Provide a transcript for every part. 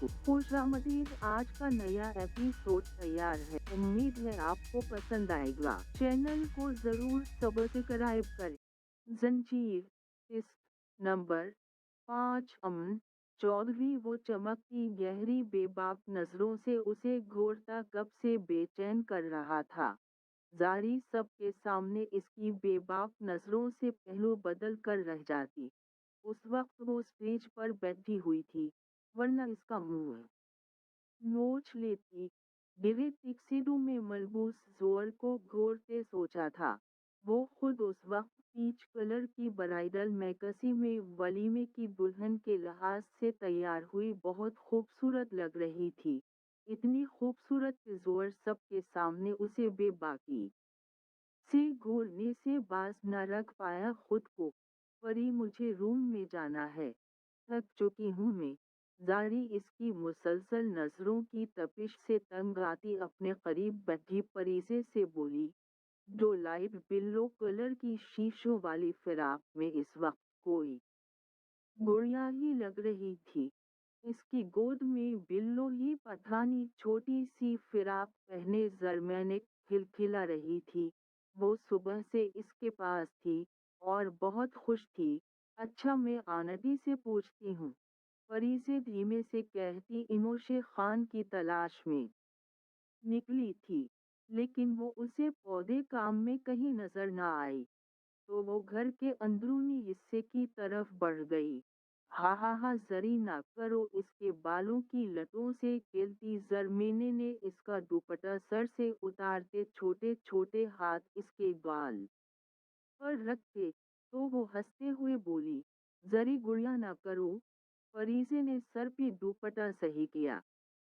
खुशामदीद। आज का नया एपिसोड तैयार है। उम्मीद है आपको पसंद आएगा। चैनल को जरूर सब्सक्राइब करें। जंजीर किस्त नंबर 5। अमन चौधरी वो चमकती गहरी बेबाक नजरों से उसे घूरता कब से बेचैन कर रहा था। जारी सबके सामने इसकी बेबाक नजरों से पहलू बदल कर रह जाती। उस वक्त वो स्टेज पर बैठी हुई थी, वरना इसका मुंह नोच लेती। गिरे टिक्सीडू में मलबूस जोर को घोरते सोचा था। वो खुद उस वक्त पीच कलर की ब्राइडल मैकसी में वलीमे की दुल्हन के लिहाज से तैयार हुई बहुत खूबसूरत लग रही थी। इतनी खूबसूरत कि जोर सबके सामने उसे बेबाकी से घूरने से बाज न रख पाया खुद को। परी मुझे रूम में जाना है, थक चुकी हूँ मैं। जारी इसकी मुसलसल नजरों की तपिश से तंग आती अपने करीब बैठी परिसे से बोली, जो लाइट बिल्लो कलर की शीशों वाली फिराक में इस वक्त कोई गुड़िया ही लग रही थी। इसकी गोद में बिल्लो ही पठानी छोटी सी फिराक पहने जरमैने खिलखिला रही थी। वो सुबह से इसके पास थी और बहुत खुश थी। अच्छा, मैं आंटी से पूछती हूँ, परी से धीमे से कहती। इमोशे खान की तलाश में निकली थी, लेकिन वो उसे पौधे काम में कहीं नजर न आई, तो वो घर के अंदरूनी हिस्से की तरफ बढ़ गई। हा हा हा, जरी ना करो। इसके बालों की लटों से खेलती जरमीने ने इसका दुपट्टा सर से उतारते छोटे छोटे हाथ इसके गाल पर रखे तो वो हंसते हुए बोली, जरी गुड़िया ना करो। फरीसे ने सर पे दुपट्टा सही किया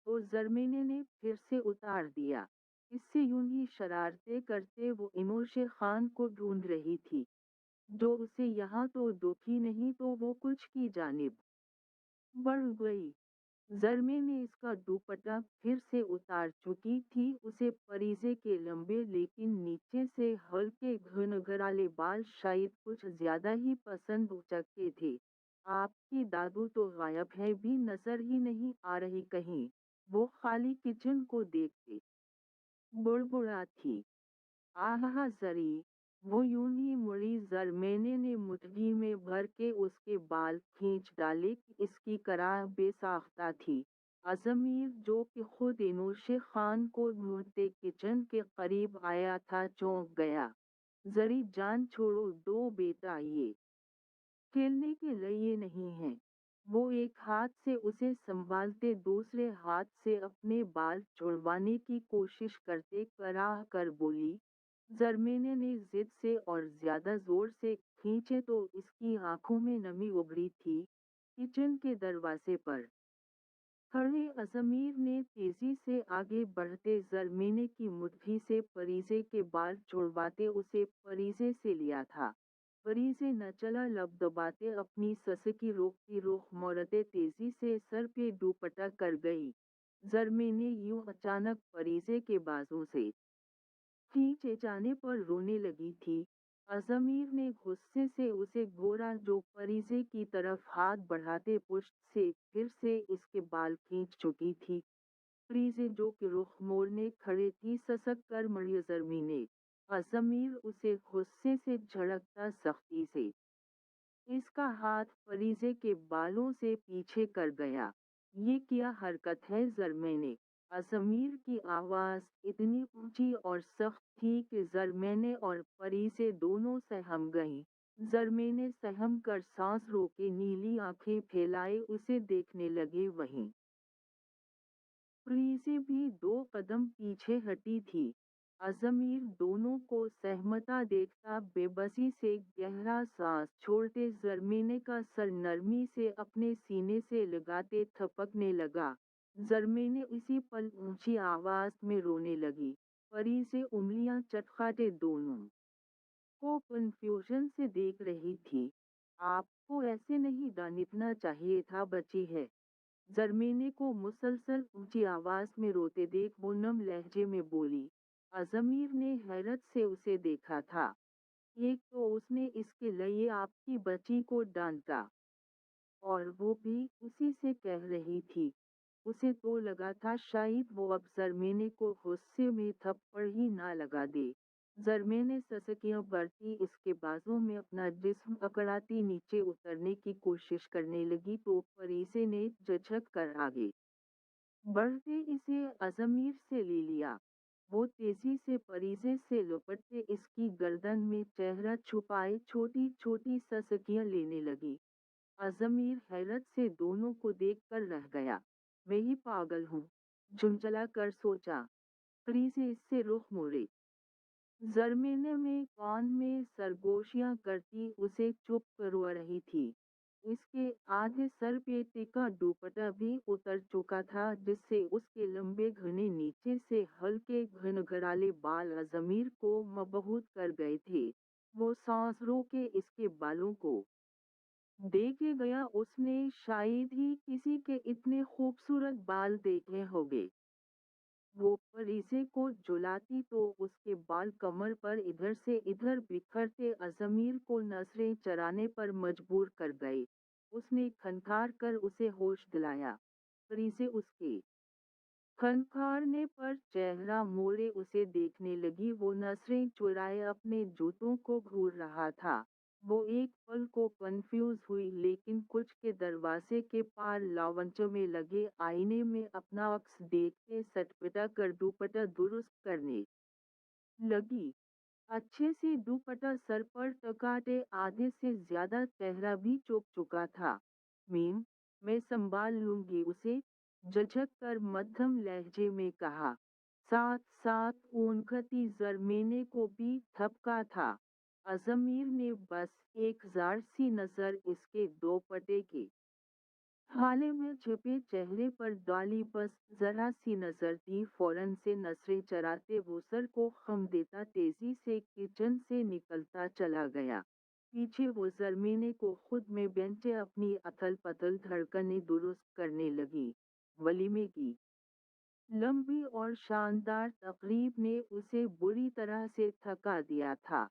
तो जरमीने ने फिर से उतार दिया। इससे यूं ही शरारतें करते वो इमोशे खान को ढूंढ रही थी, जो उसे यहाँ तो दुखी नहीं तो वो कुछ की जानिब बढ़ गई। जरमे ने इसका दुपट्टा फिर से उतार चुकी थी। उसे परीजे के लंबे लेकिन नीचे से हल्के घनघराले बाल शायद कुछ ज्यादा ही पसंद चके थे। आपकी दादू तो गायब है, भी नजर ही नहीं आ रही कहीं। वो खाली किचन को देखते बुड़बुड़ा थी। आहा जरी, वो यूं ही मुड़ी। जरमैने ने मुट्ठी में भर के उसके बाल खींच डाले कि इसकी कराह बेसाख्ता थी। अजमीर, जो कि खुद इनोशे खान को ढूंढते किचन के करीब आया था, चौंक गया। जरी जान छोड़ो दो बेटा, ये खेलने के लिए नहीं है। वो एक हाथ से उसे संभालते दूसरे हाथ से अपने बाल छुड़वाने की कोशिश करते कराह कर बोली। जरमीने ने जिद से और ज्यादा जोर से खींचे तो इसकी आंखों में नमी उभरी थी। किचन के दरवाजे पर खड़े अजमीर ने तेजी से आगे बढ़ते जरमीने की मुट्ठी से परीजे के बाल छुड़वाते उसे परीजे से लिया था। परीजे न चला लब दबाते अपनी सस की रोकती रुख मोड़ते तेजी से सर पे दुपट्टा कर गई। जरमीने यूं अचानक परीजे के बाजू से खींचे जाने पर रोने लगी थी। अजमीर ने गुस्से से उसे घूरा, जो परीजे की तरफ हाथ बढ़ाते पुष्ट से फिर से इसके बाल खींच चुकी थी। परीजे, जो कि रुख मोड़ने खड़े थी, ससक कर मड़ी। जरमीने अजमीर उसे गुस्से से झड़कता सख्ती से इसका हाथ परीजे के बालों से पीछे कर गया। ये क्या हरकत है जरमैने? अजमीर की आवाज इतनी ऊंची और सख्त थी कि जरमैने और परीजे दोनों सहम गईं। जरमैने सहम कर सांस रोके नीली आंखें फैलाए उसे देखने लगे। वहीं परीजे भी दो कदम पीछे हटी थी। अजमीर दोनों को सहमता देखता बेबसी से गहरा सांस छोड़ते जरमीने का सर नरमी से अपने सीने से लगाते थपकने लगा। जरमीने इसी पल ऊंची आवाज में रोने लगी। परी से उंगलियां चटखाते दोनों को कंफ्यूजन से देख रही थी। आपको ऐसे नहीं डांटना चाहिए था, बची है। जरमीने को मुसलसल ऊंची आवाज में रोते देख वो नम लहजे में बोली। अजमीर ने हैरत से उसे देखा था। एक तो उसने इसके लिए आपकी बच्ची को डांटा, और वो भी उसी से कह रही थी। उसे तो लगा था शायद वो अब जरमेने को गुस्से में थप्पड़ ही ना लगा दे। जरमेने ससकियां बढ़ती इसके बाजू में अपना जिस्म अकड़ाती नीचे उतरने की कोशिश करने लगी तो फरीसे ने झिझक कर आगे बढ़ते इसे अजमीर से ले लिया। वो तेजी से फरीसे से लपटते इसकी गर्दन में चेहरा छुपाए छोटी छोटी ससकियां लेने लगी। अजमीर हैरत से दोनों को देखकर रह गया। मैं ही पागल हूँ, झुंझला कर सोचा। फरीसे इससे रुख मोड़े। ज़रमीने में कान में सरगोशियाँ करती उसे चुप करवा रही थी। इसके आधे सर पे टिका दुपट्टा भी उतर चुका था जिससे उसके लंबे घने नीचे से हल्के घनघराले बाल ज़मीर को मबहूत कर गए थे। वो सांस रोके इसके बालों को देखे गया। उसने शायद ही किसी के इतने खूबसूरत बाल देखे होंगे। वो परिसे को झुलाती तो उसके बाल कमर पर इधर से इधर बिखरते अजमीर को नजरें चराने पर मजबूर कर गए। उसने खनखार कर उसे होश दिलाया। परिसे उसके खनखारने पर चेहरा मोड़े उसे देखने लगी। वो नजरें चुराए अपने जूतों को घूर रहा था। वो एक पल को कंफ्यूज हुई लेकिन कुछ के दरवाजे के पार लावंच में लगे आईने में अपना अक्स देखते सटपटा कर दुपट्टा दुरुस्त करने लगी। अच्छे से दुपट्टा सर पर टकाटे आधे से ज्यादा चेहरा भी चुप चुका था। मीम, मैं संभाल लूंगी उसे, झिझक कर मध्यम लहजे में कहा। साथ साथ ऊँघती जरमेने को भी थपका था। अजमीर ने बस एक जार सी नजर इसके दोपट्टे के हाले में छिपे चेहरे पर डाली। बस जरा सी नजर दी। फौरन से नजरें चराते वो सर को खम देता तेजी से किचन से निकलता चला गया। पीछे वो जरमीने को खुद में बेंचे अपनी अथल पथल धड़कनें दुरुस्त करने लगी। वलीमे की लंबी और शानदार तकरीब ने उसे बुरी तरह से थका दिया था।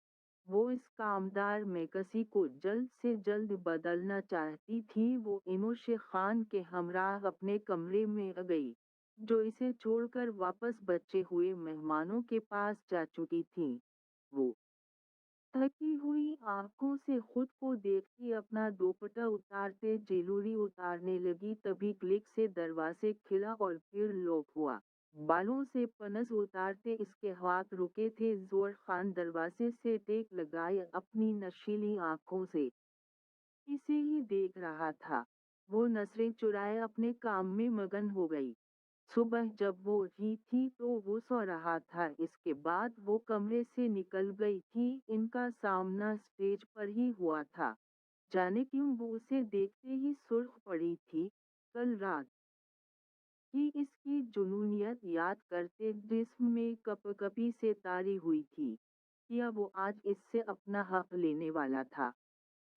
वो इस कामदार मेकसी को जल्द से जल्द बदलना चाहती थी। वो इनोशे खान के हमराह अपने कमरे में आ गई, जो इसे छोड़कर वापस बचे हुए मेहमानों के पास जा चुकी थी। वो थकी हुई आंखों से खुद को देखती अपना दुपट्टा उतारते जेलूरी उतारने लगी। तभी क्लिक से दरवाजे खिला और फिर लॉक हुआ। बालों से पनस उतारते इसके हाथ रुके थे। जोर खान दरवाजे से टेक लगाए अपनी नशीली आंखों से इसे ही देख रहा था। वो नजरें चुराए अपने काम में मगन हो गई। सुबह जब वो उठी थी तो वो सो रहा था। इसके बाद वो कमरे से निकल गई थी। इनका सामना स्टेज पर ही हुआ था। जाने क्यों वो उसे देखते ही सुर्ख पड़ी थी। कल रात ही इसकी जुनूनियत याद करते जिस्म में कपकपी से तारी हुई थी। क्या वो आज इससे अपना हक लेने वाला था।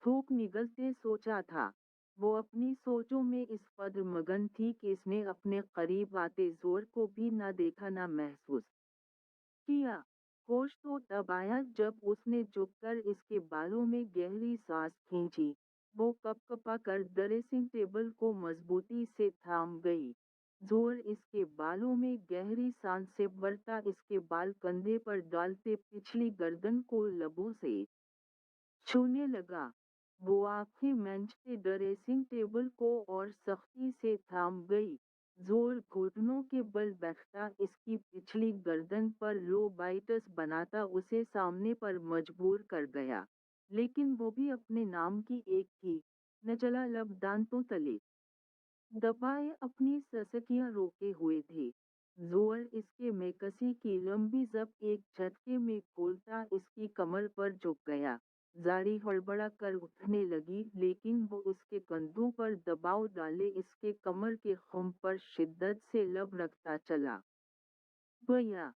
थूक निगलते सोचा था। वो अपनी सोचों में इस कदर मगन थी कि इसने अपने करीब आते जोर को भी ना देखा ना महसूस किया। होश तो तब आया जब उसने झुककर इसके बालों में गहरी सांस खींची। वो कपकपा कर ड्रेसिंग टेबल को मजबूती से थाम गई। जोर इसके बालों में गहरी सांस से बढ़ता इसके बाल कंधे पर डालते पिछली गर्दन को लबों से छूने लगा। वो आंखें मंझते ड्रेसिंग टेबल को और सख्ती से थाम गई। जोर घुटनों के बल बैठता इसकी पिछली गर्दन पर लो बाइटस बनाता उसे सामने पर मजबूर कर गया। लेकिन वो भी अपने नाम की एक थी। न चला लब दांतों तले दबाए अपनी ससकियां रोके हुए थे। जोर इसके मेकसी की लंबी जब एक झटके में खोलता इसकी कमर पर झुक गया। जारी हड़बड़ा कर उठने लगी लेकिन वो उसके कंधों पर दबाव डाले इसके कमर के खुम पर शिद्दत से लब रखता चला गया।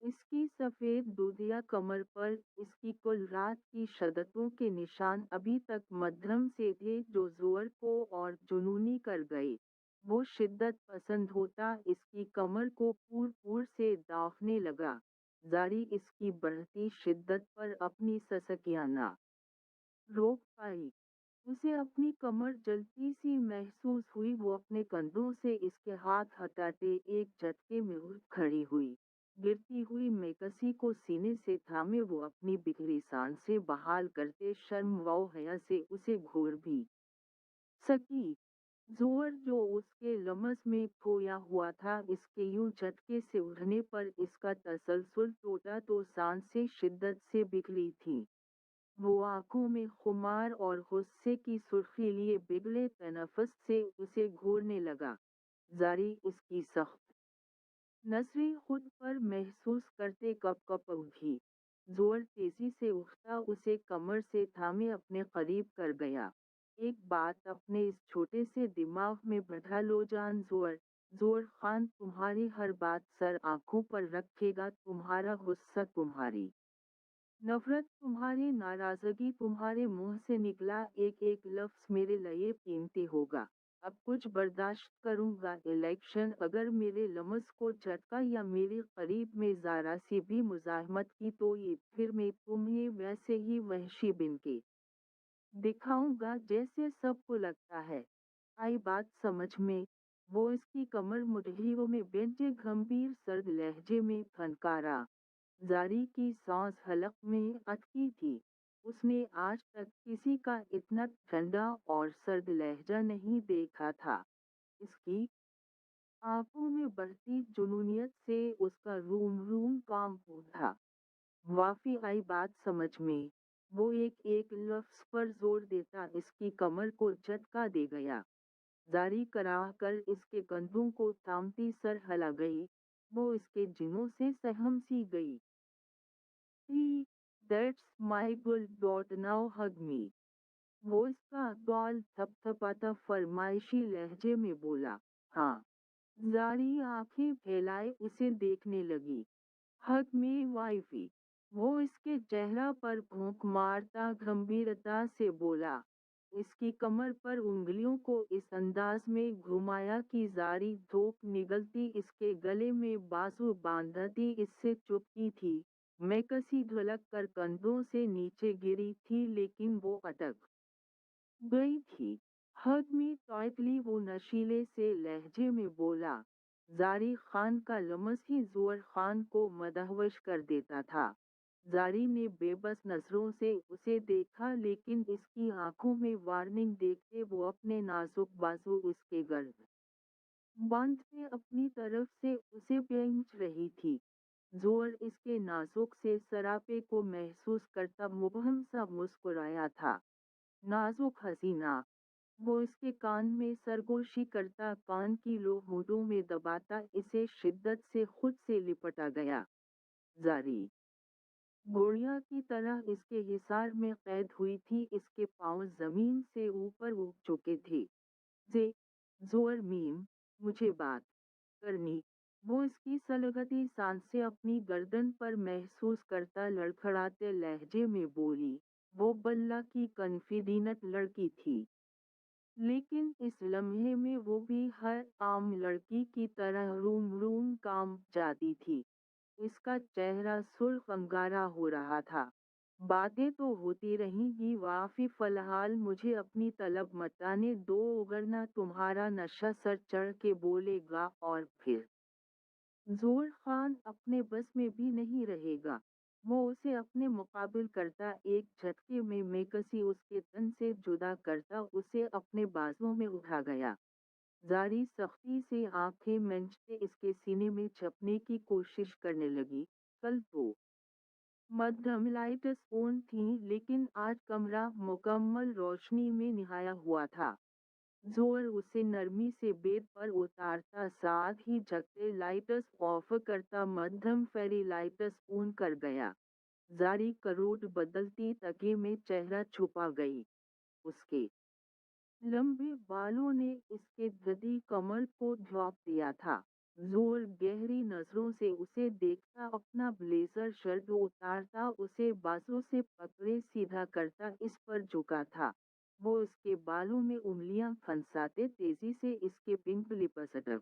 इसकी सफेद दूधिया कमर पर इसकी कुल रात की शदतों के निशान अभी तक मध्यम से थे जो जोर को और जुनूनी कर गए। वो शिद्दत पसंद होता इसकी कमर को पूर पूर से दाफने लगा। जारी इसकी बढ़ती शिद्दत पर अपनी ससकियां ना रोक पाई। उसे अपनी कमर जलती सी महसूस हुई। वो अपने कंधों से इसके हाथ हटाते एक झटके में उठ खड़ी हुई। गिरती हुई मेकसी को सीने से थामे वो अपनी बिखरी सांसें बहाल करते शर्म व हया से उसे घूर भी सकी। जोर जो उसके लमस में खोया हुआ था, इसके यूं झटके से उठने पर इसका तसलसल टूटा तो सांसें शिद्दत से बिखरी थीं। वो आंखों में खुमार और गुस्से की सुर्खी लिए बिगड़े तनफ़्फ़ुस से उसे घूरने लगा। जारी इसकी सख्त नसरें खुद पर महसूस करते कप कप उठी। जोर तेजी से उठता उसे कमर से थामे अपने करीब कर गया। एक बात अपने इस छोटे से दिमाग में बैठा लो जान जोर, जोर खान तुम्हारी हर बात सर आंखों पर रखेगा, तुम्हारा गुस्सा, तुम्हारी नफरत, तुम्हारी नाराजगी, तुम्हारे मुंह से निकला एक एक लफ्ज मेरे लिए कीमती होगा। अब कुछ बर्दाश्त करूंगा। इलेक्शन अगर मेरे लम्स को झटका या मेरे करीब में ज़रा सी भी मुज़ाहमत की तो ये फिर मैं तुम्हें वैसे ही वहशी बिन के दिखाऊंगा जैसे सबको लगता है। आई बात समझ में? वो इसकी कमर मुठलियों में बेंचे गंभीर सर्द लहजे में फनकारा। जारी की सांस हलक में अटकी थी। उसने आज तक किसी का इतना ठंडा और सर्द लहजा नहीं देखा था। इसकी आंखों में बढ़ती जुनूनियत से उसका रूम रूम काम उठा। वाफी आई बात समझ में? वो एक एक लफ्ज पर जोर देता इसकी कमर को झटका दे गया। जारी कराह कर इसके कंधों को थामती सर हला गई। वो इसके जिनों से सहम सी गई। ही दैट्स माई गुल डॉट नाउ हग मी। वो इसका गाल थपथपाता फरमाइशी लहजे में बोला। हाँ। जारी आंखें फैलाए उसे देखने लगी। हक में वाइफी। वो इसके चेहरा पर भूख मारता गंभीरता से बोला। इसकी कमर पर उंगलियों को इस अंदाज में घुमाया कि जारी धोख निगलती इसके गले में बाजू बांधती इससे चुपकी थी। मैं कसी ढुलक कर कंधों से नीचे गिरी थी लेकिन वो अटक गई थी। हद में टाइटली वो नशीले से लहजे में बोला। जारी खान का लमस ही जोर खान को मदहवश कर देता था। जारी ने बेबस नजरों से उसे देखा लेकिन इसकी आंखों में वार्निंग देखते वो अपने नाजुक बाजू उसके गर्द बांधते अपनी तरफ से उसे खींच रही थी। जोर इसके नाजुक से सरापे को महसूस करता मुबहम सा मुस्कुराया था। नाजुक हसीना। वो इसके कान में सरगोशी करता कान की लो होठों में दबाता इसे शिद्दत से खुद से लिपटा गया। जारी घोड़िया की तरह इसके हिसार में कैद हुई थी। इसके पांव जमीन से ऊपर उठ चुके थे। जे जोर मीम मुझे बात करनी। वो इसकी सलगती सांसें अपनी गर्दन पर महसूस करता लड़खड़ाते लहजे में बोली। वो बल्ला की कन्फिडेंट लड़की थी लेकिन इस लम्हे में वो भी हर आम लड़की की तरह रूम रूम काम जाती थी। इसका चेहरा सुर्ख अंगारा हो रहा था। बातें तो होती रहेंगी वाफी, फिलहाल मुझे अपनी तलब मचाने दो वरना तुम्हारा नशा सर चढ़ के बोलेगा और फिर जोर खान अपने बस में भी नहीं रहेगा। वो उसे अपने मुकाबिल करता एक झटके में मेकसी उसके तन से जुदा करता उसे अपने बाजुओं में उठा गया। जारी सख्ती से आंखें मंझते इसके सीने में छपने की कोशिश करने लगी। कल तो मध्यम लाइट्स ऑन थी लेकिन आज कमरा मुकम्मल रोशनी में निहाया हुआ था। जोर उसे नरमी से बेड पर उतारता साथ ही झकते लाइट्स ऑफ करता मध्यम फेरी लाइट्स ऑन कर गया। जारी करोड़ बदलती तके में चेहरा छुपा गई। उसके लंबे बालों ने इसके गदी कमर को ढांप दिया था। जोर गहरी नजरों से उसे देखता अपना ब्लेजर शर्ट उतारता उसे बाजू से पकड़े सीधा करता इस पर झुका था। वो इसके बालों में उंगलियां फंसाते तेजी से इसके पिंक लिपस्टिक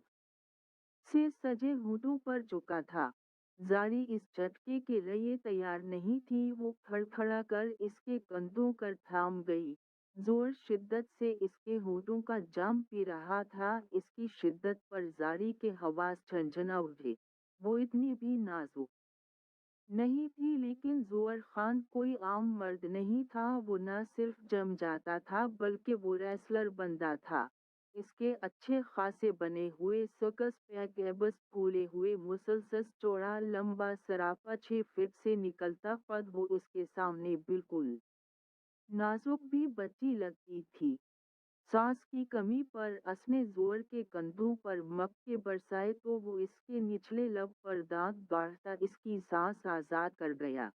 से सजे होठों पर झुका था। जारी इस झटके के लिए तैयार नहीं थी। वो खड़खड़ा कर इसके कंधों कर थाम गई। जोर शिद्दत से इसके होठों का जाम पी रहा था। इसकी शिद्दत पर जारी के हवास झंझना उठे। वो इतनी भी नाजुक नहीं थी, लेकिन जोहर खान कोई आम मर्द नहीं था। वो न सिर्फ जम जाता था बल्कि वो रेसलर बनता था। इसके अच्छे खासे बने हुए सर्कस पैकेबस फूले हुए मुसलसल चौड़ा लंबा सरापा 6 फीट से निकलता कद वो उसके सामने बिल्कुल नाजुक भी बच्ची लगती थी। सांस की कमी पर उसने जोर के कंधों पर मक्के बरसाए तो वो इसके निचले लब पर दांत गाड़ता इसकी सांस आजाद कर गया।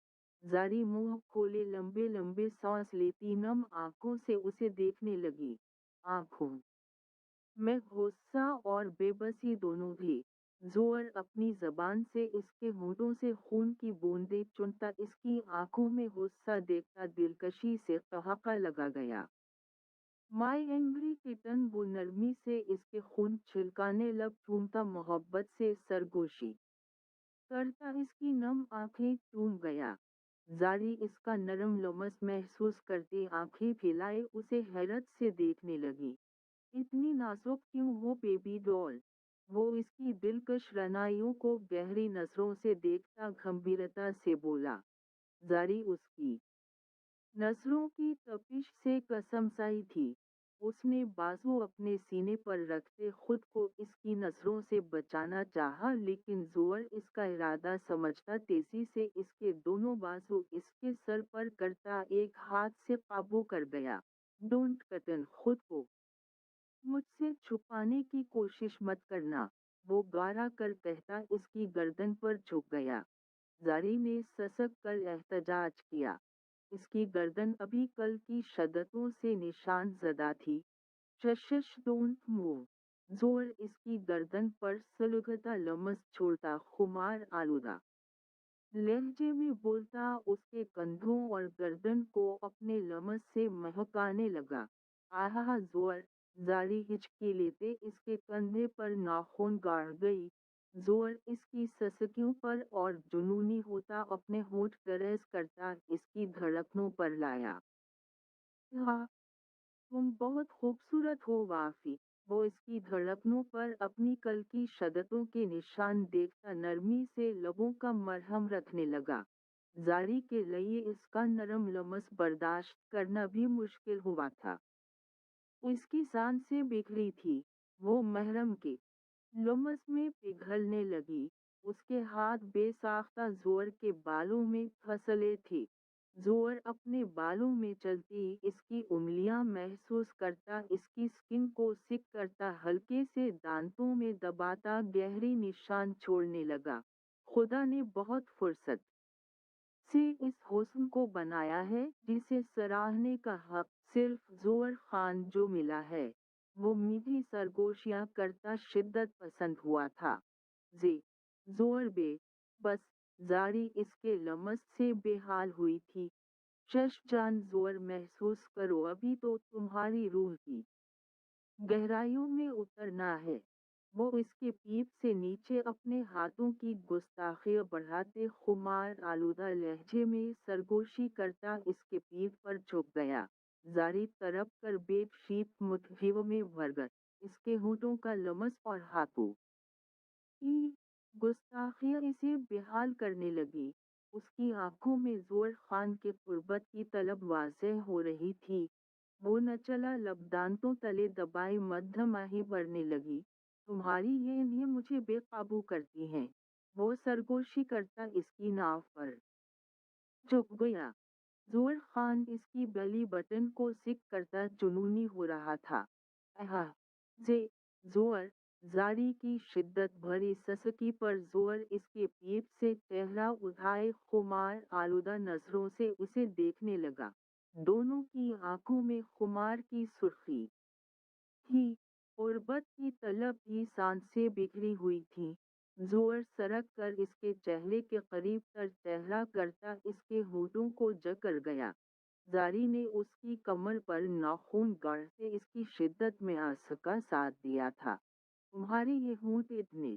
जारी मुंह खोले लंबे लंबे सांस लेती नम आंखों से उसे देखने लगी। आंखों में गुस्सा और बेबसी दोनों थे। जोर अपनी जबान से इसके होठों से खून की बूंदें चुनता इसकी आंखों में गुस्सा देखता दिलकशी से ठहाका लगा गया। माई एंग्री किटन वो नरमी से इसके खून छिलकाने लब चूमता मोहब्बत से सरगोशी करता इसकी नम आंखें चूम गया। जारी इसका नरम लमस महसूस करती आंखें फैलाए उसे हैरत से देखने लगी। इतनी नाजुक क्यों हो बेबी डॉल? वो इसकी दिलकश रनाइयों को गहरी नजरों से देखता गंभीरता से बोला। जारी उसकी नजरों की तपिश से कसमसाई थी। उसने बाजू अपने सीने पर रखते खुद को इसकी नजरों से बचाना चाहा, लेकिन जोर इसका इरादा समझता तेजी से इसके दोनों बाजू इसके सर पर करता एक हाथ से काबू कर गया। डोंट कटन, खुद को मुझसे छुपाने की कोशिश मत करना, वो गारा कर कहता इसकी गर्दन पर झुक गया। जारी ने ससक कर एहतजाज किया। इसकी गर्दन अभी कल की शद्दतों से निशान ज़दा थी। शश डोंट मूव। जोर इसकी गर्दन पर सुलगता लमस छोड़ता खुमार आलूदा लहजे में बोलता उसके कंधों और गर्दन को अपने लमस से महकाने लगा। आहा जोर! जारी हिचकी लेते इसके कंधे पर नाखून गाड़ गई। जोर इसकी ससकियों पर और जुनूनी होता अपने होंठ गरज करता इसकी धड़कनों पर लाया। हाँ, तुम बहुत खूबसूरत हो वाफी। वो इसकी धड़कनों पर अपनी कल की शद्दतों के निशान देखता नरमी से लबों का मरहम रखने लगा। जारी के लिए इसका नरम लमस बर्दाश्त करना भी मुश्किल हुआ था। उसकी सांसें बिखरी थी। वो महरम के लमस में पिघलने लगी। उसके हाथ बेसाख्ता जोर के बालों में फंसले थे। जोर अपने बालों में चलती इसकी उंगलियां महसूस करता इसकी स्किन को सिक करता हल्के से दांतों में दबाता गहरी निशान छोड़ने लगा। खुदा ने बहुत फुर्सत से इस हुस्न को बनाया है जिसे सराहने का हक सिर्फ जोर खान जो मिला है। वो मीठी सरगोशियां करता शिद्दत पसंद हुआ था। जे जोर बे बस जारी इसके लमस से बेहाल हुई थी। शश जान जोर महसूस करो, अभी तो तुम्हारी रूह की गहराइयों में उतरना है। वो इसके पीठ से नीचे अपने हाथों की गुस्ताखी बढ़ाते खुमार आलूदा लहजे में सरगोशी करता इसके पीठ पर झुक गया। जारी तरफ कर बेड शीट मुट्ठियों में भर गए। इसके होठों का लमस और हाथों की गुस्ताखियां इसे बेहाल करने लगी। उसकी आंखों में जोर खान के कुर्बत की तलब वाज़ेह हो रही थी। वो न चला लब दांतों तले दबाए मध्यम ही बढ़ने लगी। तुम्हारी ये इन्हें मुझे बेकाबू करती हैं। वो सरगोशी करता इसकी नाव पर झुक गया। जोर खान इसकी बेली बटन को सिक करता जुनूनी हो रहा था। आहा! जे जोर! जारी की शिद्दत भरी ससकी पर जोर इसके पीठ से चेहरा उठाए खुमार आलूदा नजरों से उसे देखने लगा। दोनों की आंखों में खुमार की सुर्खी थी। गुर्बत की तलब की सांसें बिखरी हुई थी। जोर सरक कर इसके चेहरे के करीब तर चेहरा करता इसके होठों को जकड़ गया। जारी ने उसकी कमर पर नाखून गाड़ते इसकी शिद्दत में आंसू का साथ दिया था। तुम्हारे ये होंठ इतने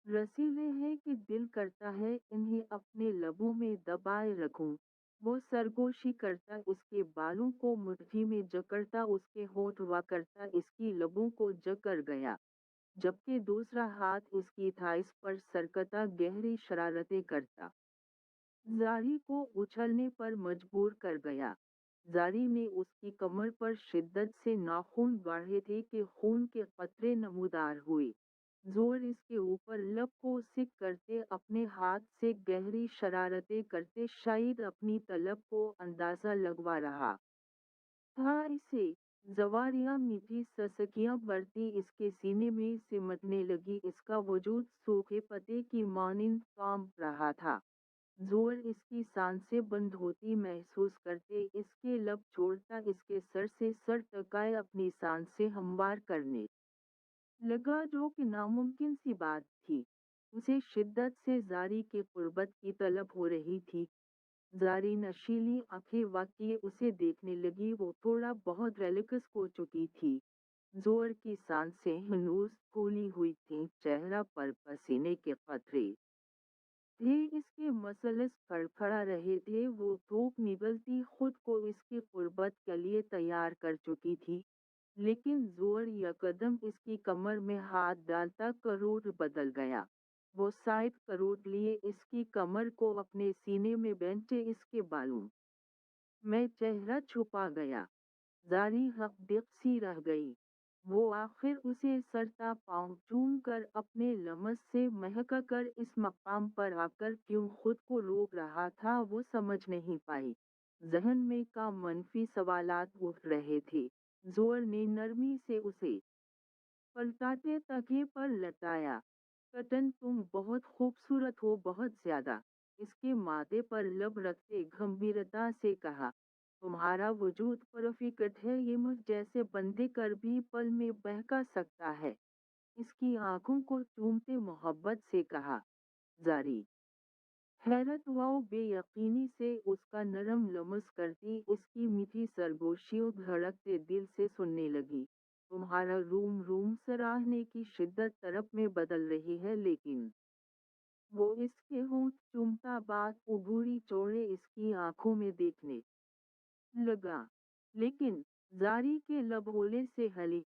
रसीले हैं कि दिल करता है इन्हें अपने लबों में दबाए रखूं। वो सरगोशी करता, इसके बालों को मुट्ठी में जकड़ता, उसके होंठ हुआ करता, इसकी लबों को जकड़ गया, जबकि दूसरा हाथ इसकी थाइस पर सरकता, गहरी शरारतें करता। जारी को उछलने पर मजबूर कर गया। जारी ने उसकी कमर पर शिद्दत से नाखून गाढ़े थे कि खून के कतरे नमूदार हुए। जोर इसके ऊपर लब को सिक करते, अपने हाथ से गहरी शरारतें करते, शायद अपनी तलब को अंदाजा लगवा रहा था इसे। जवारियां मीठी ससकियां बढ़ती इसके सीने में सिमटने लगी, इसका वजूद सूखे पत्ते की मानिंद कांप रहा था। जोर इसकी सांसें बंद होती महसूस करते, इसके लब छोड़ता, इसके सर से सर टकाए अपनी सांसें हमवार करने लगा, जो कि नामुमकिन सी बात थी। उसे शिद्दत से जारी के कुर्बत की तलब हो रही थी। जारी नशीली आंखें वाकई उसे देखने लगी, वो थोड़ा बहुत रिलैक्स हो चुकी थी। जोर की सांसें हनूस फूली हुई थीं, चेहरा पर पसीने के कतरे थे, इसके मसल्स फड़फड़ा रहे थे, वो धूप निकलती खुद को इसकी कुर्बत के लिए तैयार कर चुकी थी। लेकिन जोर यकदम इसकी कमर में हाथ डालता करोड़ बदल गया। वो शायद करोड़ लिए इसकी कमर को अपने सीने में बेंचे, इसके बालों में चेहरा छुपा गया। जारी हकदक सी रह गई। वो आखिर उसे सरता पाँव चूम कर अपने लमस से महक कर इस मकाम पर आकर क्यों खुद को रोक रहा था, वो समझ नहीं पाई। जहन में का मनफी सवालात उठ रहे थे। जोर ने नरमी से उसे पलटाते तकिए पर लटाया। कटन, तुम बहुत खूबसूरत हो, बहुत ज्यादा। इसके माथे पर लब रखते गंभीरता से कहा। तुम्हारा वजूद परफेक्ट है, ये मुझ जैसे बंदे कर भी पल में बहका सकता है। इसकी आंखों को चूमते मोहब्बत से कहा। जारी हैरत व बेयकीनी से उसका नरम लमस करती, इसकी मीठी सरगोशियों धड़कते दिल से सुनने लगी। तुम्हारा रूम रूम सराहने की शिद्दत तरफ में बदल रही है, लेकिन वो इसके होंठ चूमता, बात उगूरी चौड़े इसकी आंखों में देखने लगा। लेकिन जारी के लब होले से हली।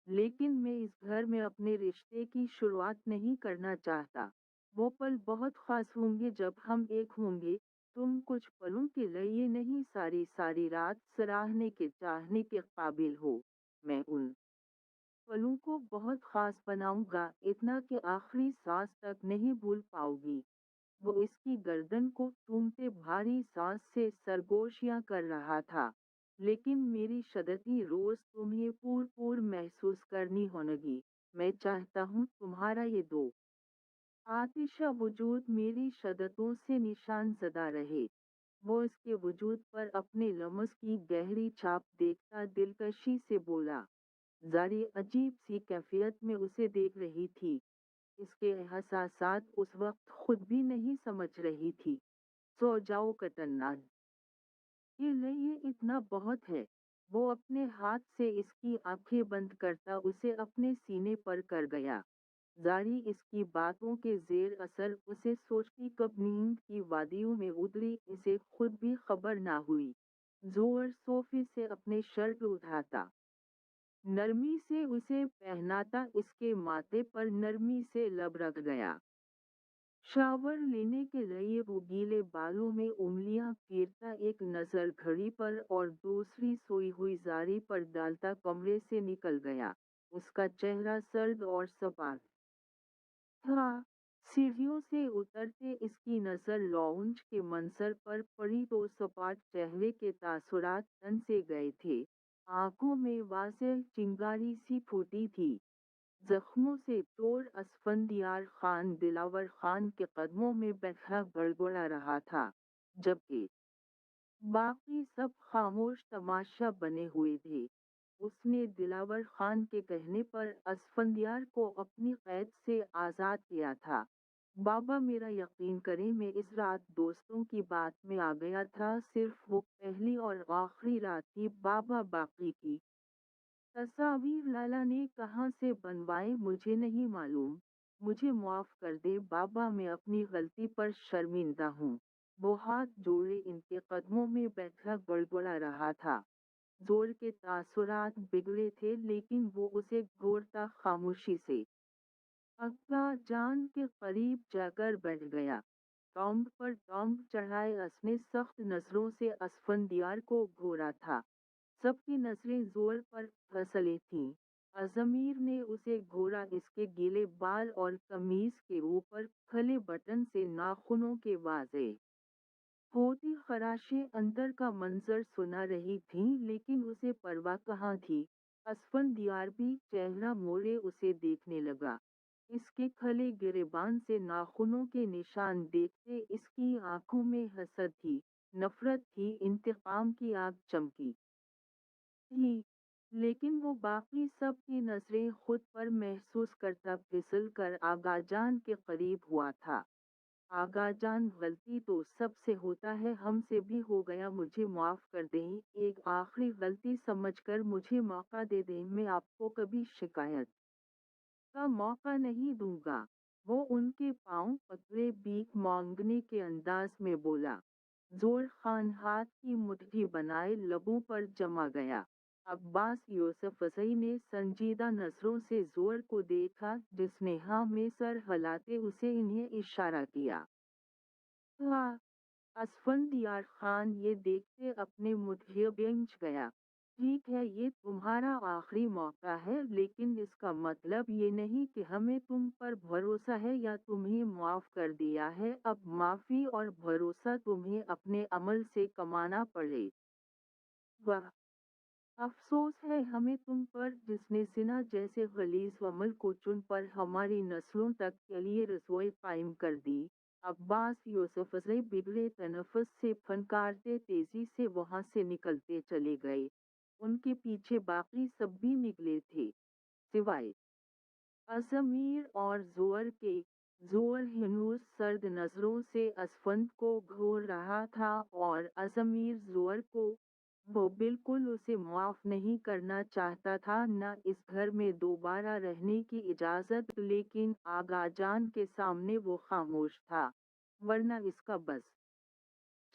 लेकिन मैं इस घर में अपने रिश्ते की शुरुआत नहीं करना चाहता। वो पल बहुत खास होंगे जब हम एक होंगे। तुम कुछ पलों के लिए नहीं, सारी सारी रात सराहने के चाहने के काबिल हो। मैं उन पलों को बहुत खास बनाऊंगा, इतना कि आखिरी सांस तक नहीं भूल पाओगी। वो इसकी गर्दन को चूमते भारी सांस से सरगोशियां कर रहा था। लेकिन मेरी शदती रोज तुम्हें पूर पूर महसूस करनी होगी। मैं चाहता हूँ तुम्हारा ये दो आतिशा वजूद मेरी शदतों से निशान ज़दा रहे। वो इसके वजूद पर अपने लमस की गहरी छाप देखता दिलकशी से बोला। जारी अजीब सी कैफियत में उसे देख रही थी। इसके एहसासात उस वक्त खुद भी नहीं समझ रही थी। सो जाओ कतन्नाद, ये लिए इतना बहुत है। वो अपने हाथ से इसकी आंखें बंद करता उसे अपने सीने पर कर गया। जारी इसकी बातों के जेर असर उसे सोचती कब नींद की वादियों में उतरी, इसे खुद भी खबर ना हुई। जोर सोफे से अपने शर्ट उठाता, नरमी से उसे पहनाता, इसके माथे पर नरमी से लब रख गया। शावर लेने के लिए वो गीले बालों में उंगलियां फेरता, एक नजर घड़ी पर और दूसरी सोई हुई जारी पर डालता कमरे से निकल गया। उसका चेहरा सर्द और सपाट था। सीढ़ियों से उतरते इसकी नजर लॉन्ज के मंजर पर पड़ी तो सपाट चेहरे के तासुरात तन से गए थे। आंखों में वाज़ेह चिंगारी सी फूटी थी। जख्मों से चोर असफंदियार खान दिलावर खान के कदमों में बैठा गड़गड़ा रहा था, जबकि बाकी सब खामोश तमाशा बने हुए थे। उसने दिलावर खान के कहने पर असफंदियार को अपनी कैद से आज़ाद किया था। बाबा, मेरा यकीन करें, मैं इस रात दोस्तों की बात में आ गया था। सिर्फ वो पहली और आखिरी रात थी बाबा, बाकी की तस्वीर लाला ने कहाँ से बनवाए मुझे नहीं मालूम। मुझे माफ़ कर दे बाबा, मैं अपनी गलती पर शर्मिंदा हूँ। वो हाथ जोड़े इनके कदमों में बैठा बड़बड़ा रहा था। जोर के तासुरात बिगड़े थे लेकिन वो उसे घूरता खामोशी से। अब्बा जान के करीब जाकर बैठ गया। टॉम पर टॉम चढ़ाए उसने सख्त नजरों से असफंदियार को घूरा था। सबकी नजरें जोर पर फंसली थीं। अजमीर ने उसे घूरा, इसके गीले बाल और कमीज के ऊपर खले बटन से नाखूनों के वाजे होती खराशें अंदर का मंजर सुना रही थीं, लेकिन उसे परवाह कहाँ थी। असफंदियार भी चेहरा मोड़े उसे देखने लगा। इसके खले गिरेबान से नाखूनों के निशान देखते इसकी आंखों में हसद थी, नफरत थी, इंतकाम की आग चमकी थी। लेकिन वो बाकी सब की नजरें खुद पर महसूस करता फिसल कर आगाजान के करीब हुआ था। आगाजान, गलती तो सबसे होता है, हमसे भी हो गया, मुझे माफ कर दें, एक आखिरी गलती समझकर मुझे मौका दे दें, मैं आपको कभी शिकायत का मौका नहीं दूंगा। वो उनके पांव पकड़े भीख मांगने के अंदाज में बोला। जोर खान हाथ की मुट्ठी बनाए लबों पर जमा गया। अब्बास यूसुफजई ने संजीदा नजरों से जोर को देखा, जिसने हाँ में सर हिलाते उसे इन्हें इशारा किया। हाँ, असफंदियार खान ये देखते अपने मुठिया बेंच गया। ठीक है, ये तुम्हारा आखिरी मौका है, लेकिन इसका मतलब ये नहीं कि हमें तुम पर भरोसा है या तुम्हें माफ कर दिया है। अब माफी और भरोसा तुम्हें अपने अमल से कमाना पड़े। वाह, अफसोस है हमें तुम पर, जिसने सिना जैसे गलीज अमल को चुन पर हमारी नस्लों तक के लिए रसोई कायम कर दी। अब्बास यूसुफजई बिगड़े तनफस से फनकारते तेजी से वहां से निकलते चले गए। उनके पीछे बाकी सब भी निकले थे, सिवाय अज़मीर और ज़ोअर के। ज़ोअर हनूज सर्द नज़रों से असफंद को घूर रहा था और अज़मीर ज़ोअर को, वो बिल्कुल उसे माफ़ नहीं करना चाहता था, न इस घर में दोबारा रहने की इजाज़त, लेकिन आगाजान के सामने वो खामोश था। वरना इसका बस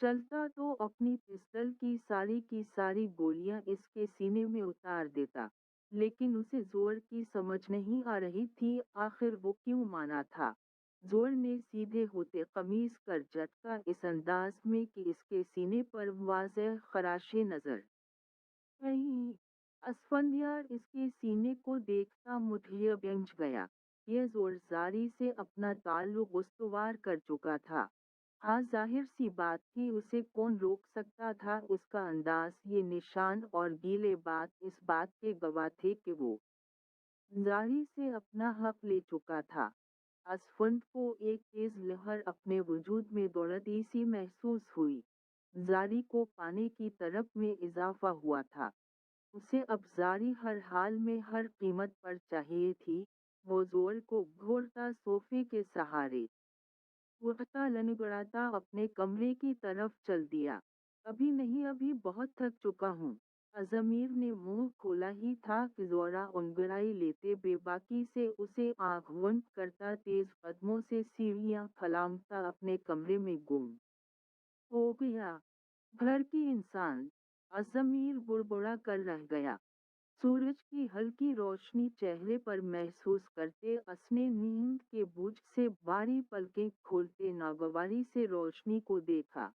चलता तो अपनी पिस्टल की सारी गोलियां इसके सीने में उतार देता। लेकिन उसे जोर की समझ नहीं आ रही थी, आखिर वो क्यों माना था। जोर ने सीधे होते कमीज कर झटका इस अंदाज में कि इसके सीने पर वाज़ेह खराशे नजर नहीं। असफंदियार इसके सीने को देखता मुठिया व्यंज गया। यह जोरजारी से अपना ताल्लुक उस्तवार कर चुका था। हाँ, जाहिर सी बात थी, उसे कौन रोक सकता था। उसका अंदाज, ये निशान और गीले बात इस बात के गवाह थे कि वो जारी से अपना हक ले चुका था। असफंद को एक तेज लहर अपने वजूद में दौड़ती सी महसूस हुई। जारी को पाने की तरफ में इजाफा हुआ था। उसे अब जारी हर हाल में हर कीमत पर चाहिए थी। वो जोर को घोरता सोफे के सहारे उठता लनगड़ाता अपने कमरे की तरफ चल दिया। अभी नहीं, अभी बहुत थक चुका हूँ। अजमीर ने मुंह खोला ही था कि जोरा उंगराई लेते बेबाकी से उसे आंख बंद करता तेज कदमों से सीढ़ियां फलांगता अपने कमरे में गुम हो गया। घर की इंसान, अजमीर बुड़बुड़ा कर रह गया। सूरज की हल्की रोशनी चेहरे पर महसूस करते उसने नींद के बुझ से बारी पलकें खोलते नागवारी से रोशनी को देखा।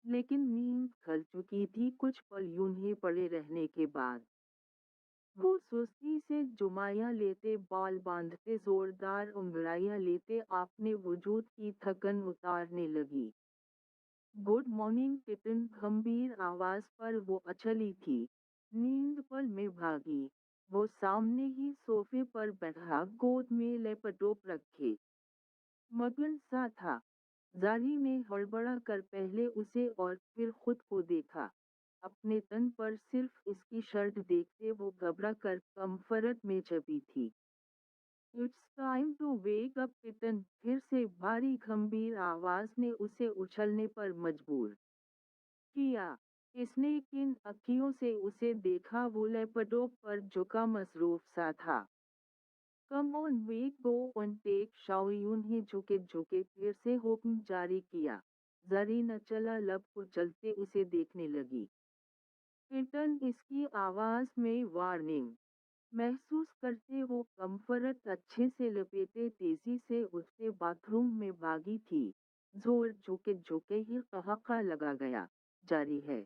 लेकिन नींद खल चुकी थी कुछ पल यूं ही पड़े रहने के बाद। वो सुस्ती से जुमाया लेते, बाल बांधते, जोरदार उंगड़ाइयां लेते अपने वजूद की थकन उतारने लगी। गुड मॉर्निंग किटन, गंभीर आवाज पर वो अचली थी। नींद पल में भागी। वो सामने ही सोफे पर बैठा, गोद में लैपटॉप रखे मगन सा था। जारी ने हड़बड़ा कर पहले उसे और फिर खुद को देखा। अपने तन पर सिर्फ इसकी शर्ट देखते वो घबरा कर कम्फर्ट में छपी थी। It's time to wake up kitten, फिर से भारी गंभीर आवाज ने उसे उछलने पर मजबूर किया। इसने किन अखियों से उसे देखा, वो लैपटॉप पर झुका मसरूफ सा था। Come on we go on take शाओ, यूं ही झुके झुके फिर से हुक्म जारी किया। زری نہ چلا لب کو چلتے اسے دیکھنے لگی۔ پیٹن اس کی آواز میں وارننگ محسوس کرتے وہ کمفرٹ اچھے سے لپیٹے تیزی سے اٹھتے باتھ روم میں بھاگی تھی۔ زور جھوکے ہی قہقہ لگا گیا۔ جاری ہے۔